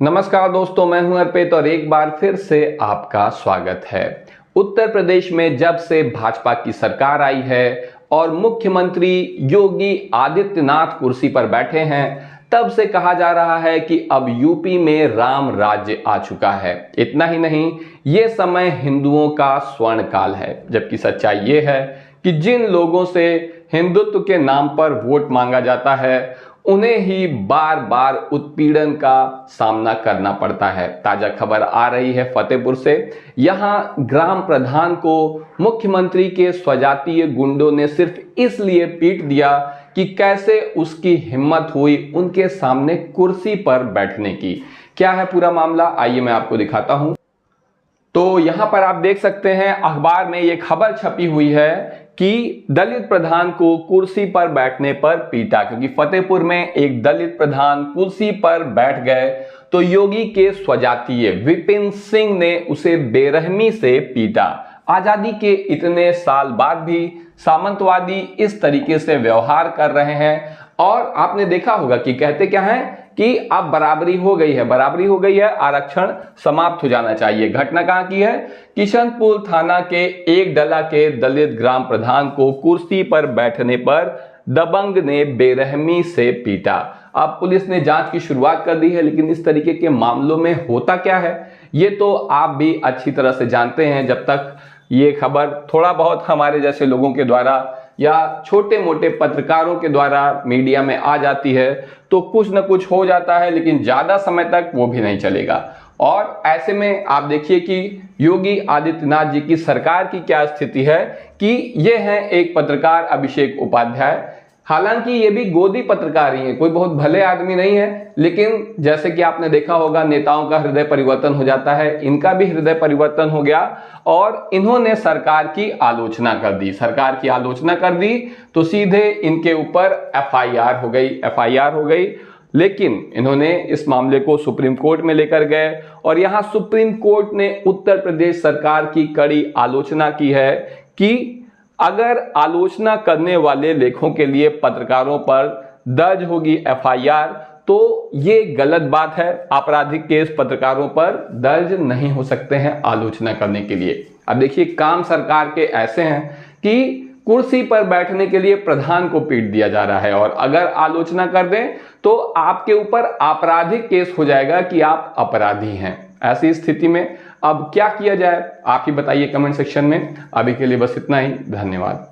नमस्कार दोस्तों, मैं हूं अर्पित और एक बार फिर से आपका स्वागत है। उत्तर प्रदेश में जब से भाजपा की सरकार आई है और मुख्यमंत्री योगी आदित्यनाथ कुर्सी पर बैठे हैं, तब से कहा जा रहा है कि अब यूपी में राम राज्य आ चुका है। इतना ही नहीं, ये समय हिंदुओं का स्वर्ण काल है, जबकि सच्चाई ये है कि जिन लोगों से हिंदुत्व के नाम पर वोट मांगा जाता है उन्हें ही बार बार उत्पीड़न का सामना करना पड़ता है। ताजा खबर आ रही है फतेहपुर से। यहां ग्राम प्रधान को मुख्यमंत्री के स्वजातीय गुंडों ने सिर्फ इसलिए पीट दिया कि कैसे उसकी हिम्मत हुई उनके सामने कुर्सी पर बैठने की। क्या है पूरा मामला, आइए मैं आपको दिखाता हूं। तो यहां पर आप देख सकते हैं, अखबार में यह खबर छपी हुई है कि दलित प्रधान को कुर्सी पर बैठने पर पीटा, क्योंकि फतेहपुर में एक दलित प्रधान कुर्सी पर बैठ गए तो योगी के स्वजातीय विपिन सिंह ने उसे बेरहमी से पीटा। आजादी के इतने साल बाद भी सामंतवादी इस तरीके से व्यवहार कर रहे हैं। और आपने देखा होगा कि कहते क्या हैं कि अब बराबरी हो गई है, आरक्षण समाप्त हो जाना चाहिए। घटना कहां की है? किशनपुर थाना के एक डला के दलित ग्राम प्रधान को कुर्सी पर बैठने पर दबंग ने बेरहमी से पीटा। अब पुलिस ने जांच की शुरुआत कर दी है, लेकिन इस तरीके के मामलों में होता क्या है ये तो आप भी अच्छी तरह से जानते हैं। जब तक ये खबर थोड़ा बहुत हमारे जैसे लोगों के द्वारा या छोटे मोटे पत्रकारों के द्वारा मीडिया में आ जाती है तो कुछ न कुछ हो जाता है, लेकिन ज्यादा समय तक वो भी नहीं चलेगा। और ऐसे में आप देखिए कि योगी आदित्यनाथ जी की सरकार की क्या स्थिति है कि ये है एक पत्रकार अभिषेक उपाध्याय। हालांकि ये भी गोदी पत्रकार ही है, कोई बहुत भले आदमी नहीं है, लेकिन जैसे कि आपने देखा होगा नेताओं का हृदय परिवर्तन हो जाता है, इनका भी हृदय परिवर्तन हो गया और इन्होंने सरकार की आलोचना कर दी तो सीधे इनके ऊपर एफआईआर हो गई। लेकिन इन्होंने इस मामले को सुप्रीम कोर्ट में लेकर गए और यहां सुप्रीम कोर्ट ने उत्तर प्रदेश सरकार की कड़ी आलोचना की है कि अगर आलोचना करने वाले लेखों के लिए पत्रकारों पर दर्ज होगी एफआईआर तो ये गलत बात है। आपराधिक केस पत्रकारों पर दर्ज नहीं हो सकते हैं आलोचना करने के लिए। अब देखिए, काम सरकार के ऐसे हैं कि कुर्सी पर बैठने के लिए प्रधान को पीट दिया जा रहा है और अगर आलोचना कर दें तो आपके ऊपर आपराधिक केस हो जाएगा कि आप अपराधी हैं। ऐसी स्थिति में अब क्या किया जाए, आप ही बताइए कमेंट सेक्शन में। अभी के लिए बस इतना ही, धन्यवाद।